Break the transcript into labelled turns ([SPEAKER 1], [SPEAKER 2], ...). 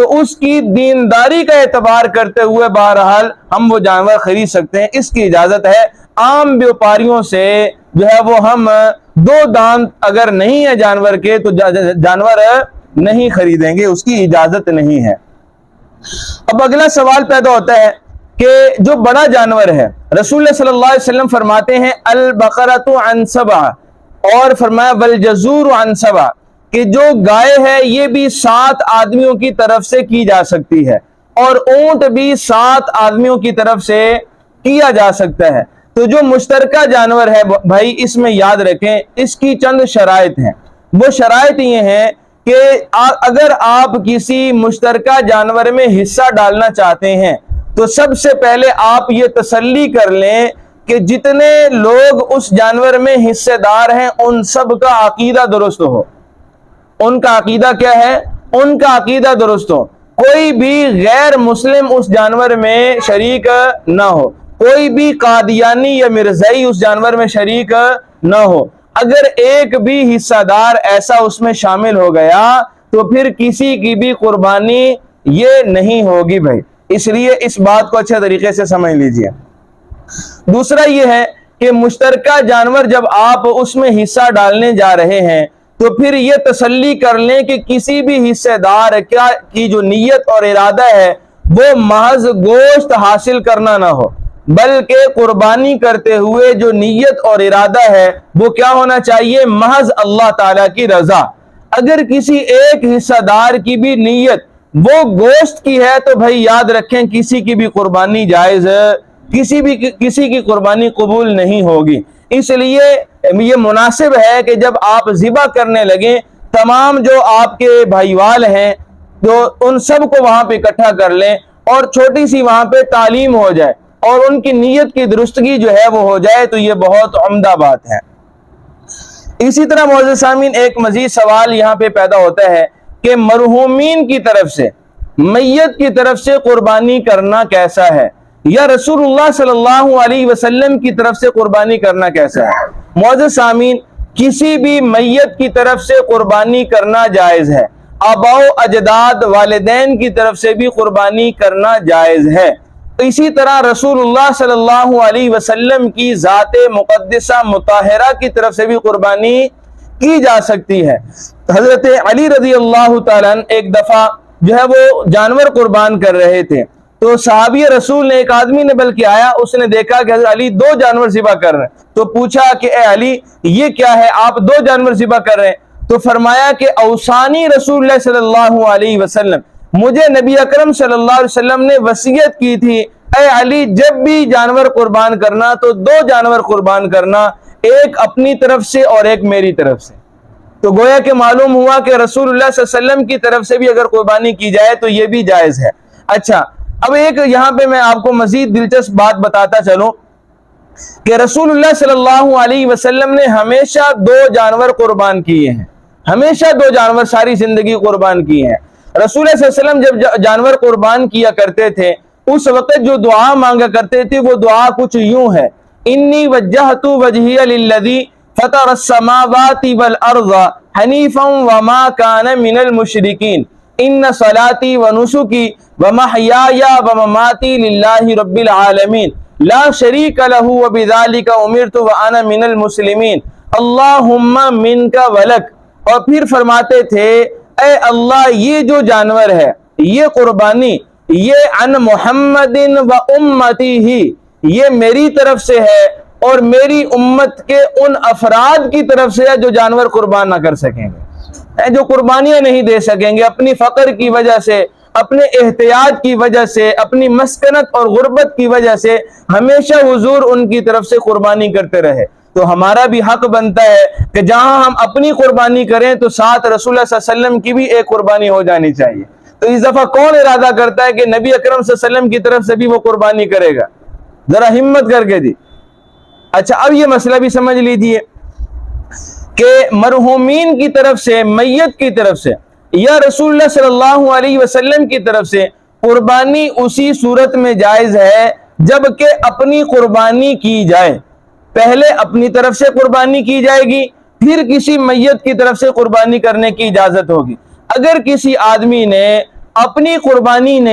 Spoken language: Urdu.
[SPEAKER 1] تو اس کی دینداری کا اعتبار کرتے ہوئے بہرحال ہم وہ جانور خرید سکتے ہیں، اس کی اجازت ہے۔ عام بیوپاریوں سے جو ہے وہ ہم 2 دانت اگر نہیں ہے جانور کے تو جانور نہیں خریدیں گے، اس کی اجازت نہیں ہے۔ اب اگلا سوال پیدا ہوتا ہے کہ جو بڑا جانور ہے، رسول اللہ صلی اللہ علیہ وسلم فرماتے ہیں البقرۃ عن 7، اور فرمایا والجزور عن 7، کہ جو گائے ہے یہ بھی 7 آدمیوں کی طرف سے کی جا سکتی ہے، اور اونٹ بھی 7 آدمیوں کی طرف سے کیا جا سکتا ہے۔ تو جو مشترکہ جانور ہے بھائی، اس میں یاد رکھیں اس کی چند شرائط ہیں۔ وہ شرائط یہ ہیں کہ اگر آپ کسی مشترکہ جانور میں حصہ ڈالنا چاہتے ہیں تو سب سے پہلے آپ یہ تسلی کر لیں کہ جتنے لوگ اس جانور میں حصے دار ہیں ان سب کا عقیدہ درست ہو۔ ان کا عقیدہ کیا ہے؟ ان کا عقیدہ درست ہو۔ کوئی بھی غیر مسلم اس جانور میں شریک نہ ہو، کوئی بھی قادیانی یا مرزائی اس جانور میں شریک نہ ہو۔ اگر ایک بھی حصہ دار ایسا اس میں شامل ہو گیا تو پھر کسی کی بھی قربانی یہ نہیں ہوگی بھائی، اس لیے اس بات کو اچھے طریقے سے سمجھ لیجئے۔ دوسرا یہ ہے کہ مشترکہ جانور جب آپ اس میں حصہ ڈالنے جا رہے ہیں تو پھر یہ تسلی کر لیں کہ کسی بھی حصے دار کی جو نیت اور ارادہ ہے وہ محض گوشت حاصل کرنا نہ ہو، بلکہ قربانی کرتے ہوئے جو نیت اور ارادہ ہے وہ کیا ہونا چاہیے؟ محض اللہ تعالیٰ کی رضا۔ اگر کسی ایک حصہ دار کی بھی نیت وہ گوشت کی ہے تو بھائی یاد رکھیں کسی کی بھی قربانی جائز ہے، کسی کی قربانی قبول نہیں ہوگی۔ اس لیے یہ مناسب ہے کہ جب آپ ذبح کرنے لگیں تمام جو آپ کے بھائیوال ہیں تو ان سب کو وہاں پہ اکٹھا کر لیں اور چھوٹی سی وہاں پہ تعلیم ہو جائے اور ان کی نیت کی درستگی جو ہے وہ ہو جائے تو یہ بہت عمدہ بات ہے۔ اسی طرح معزز سامعین ایک مزید سوال یہاں پہ پیدا ہوتا ہے کہ مرحومین کی طرف سے، میت کی طرف سے قربانی کرنا کیسا ہے، یا رسول اللہ صلی اللہ علیہ وسلم کی طرف سے قربانی کرنا کیسا ہے؟ معزز سامعین کسی بھی میت کی طرف سے قربانی کرنا جائز ہے، آباء و اجداد والدین کی طرف سے بھی قربانی کرنا جائز ہے۔ اسی طرح رسول اللہ صلی اللہ علیہ وسلم کی ذات مقدسہ مطہرہ کی طرف سے بھی قربانی کی جا سکتی ہے۔ حضرت علی رضی اللہ تعالیٰ ایک دفعہ جو ہے وہ جانور قربان کر رہے تھے تو صحابی رسول نے، ایک آدمی نے بلکہ آیا، اس نے دیکھا کہ حضرت علی 2 جانور ذبح کر رہے ہیں تو پوچھا کہ اے علی یہ کیا ہے، آپ 2 جانور ذبح کر رہے ہیں؟ تو فرمایا کہ اوصانی رسول اللہ صلی اللہ علیہ وسلم، مجھے نبی اکرم صلی اللہ علیہ وسلم نے وصیت کی تھی اے علی جب بھی جانور قربان کرنا تو 2 جانور قربان کرنا، ایک اپنی طرف سے اور ایک میری طرف سے۔ تو گویا کہ معلوم ہوا کہ رسول اللہ صلی اللہ علیہ وسلم کی طرف سے بھی اگر قربانی کی جائے تو یہ بھی جائز ہے۔ اچھا اب ایک یہاں پہ میں آپ کو مزید دلچسپ بات بتاتا چلوں کہ رسول اللہ صلی اللہ علیہ وسلم نے ہمیشہ 2 جانور قربان کیے ہیں، ہمیشہ 2 جانور ساری زندگی قربان کیے ہیں۔ رسول اللہ صلی اللہ علیہ وسلم جب جانور قربان کیا کرتے تھے اس وقت جو دعا مانگا کرتے تھے وہ دعا کچھ یوں ہے، انی وجہت وجہی للذی فطر السماوات والارض حنیفا وما کان من المشرکین ان صلاتی ونسکی ومحیای ومماتی للہ رب العالمین لا شریک لہ وبذالک امرت وانا من المسلمین اللہم منک ولک۔ اور پھر فرماتے تھے اے اللہ یہ جو جانور ہے یہ قربانی یہ عن محمد و امتی ہی، یہ میری طرف سے ہے اور میری امت کے ان افراد کی طرف سے ہے جو جانور قربان نہ کر سکیں گے، جو قربانیاں نہیں دے سکیں گے، اپنی فقر کی وجہ سے، اپنے احتیاط کی وجہ سے، اپنی مسکنت اور غربت کی وجہ سے ہمیشہ حضور ان کی طرف سے قربانی کرتے رہے۔ تو ہمارا بھی حق بنتا ہے کہ جہاں ہم اپنی قربانی کریں تو ساتھ رسول اللہ صلی اللہ علیہ وسلم کی بھی ایک قربانی ہو جانی چاہیے۔ تو اس دفعہ کون ارادہ کرتا ہے کہ نبی اکرم صلی اللہ علیہ وسلم کی طرف سے بھی وہ قربانی کرے گا؟ ذرا ہمت کر کے دی۔ اچھا اب یہ مسئلہ بھی سمجھ لیجیے کہ مرحومین کی طرف سے، میت کی طرف سے یا رسول اللہ صلی اللہ علیہ وسلم کی طرف سے قربانی اسی صورت میں جائز ہے جبکہ اپنی قربانی کی جائے۔ پہلے اپنی طرف سے قربانی کی جائے گی پھر کسی میت کی طرف سے قربانی کرنے کی اجازت ہوگی۔ اگر کسی آدمی نے اپنی قربانی نہیں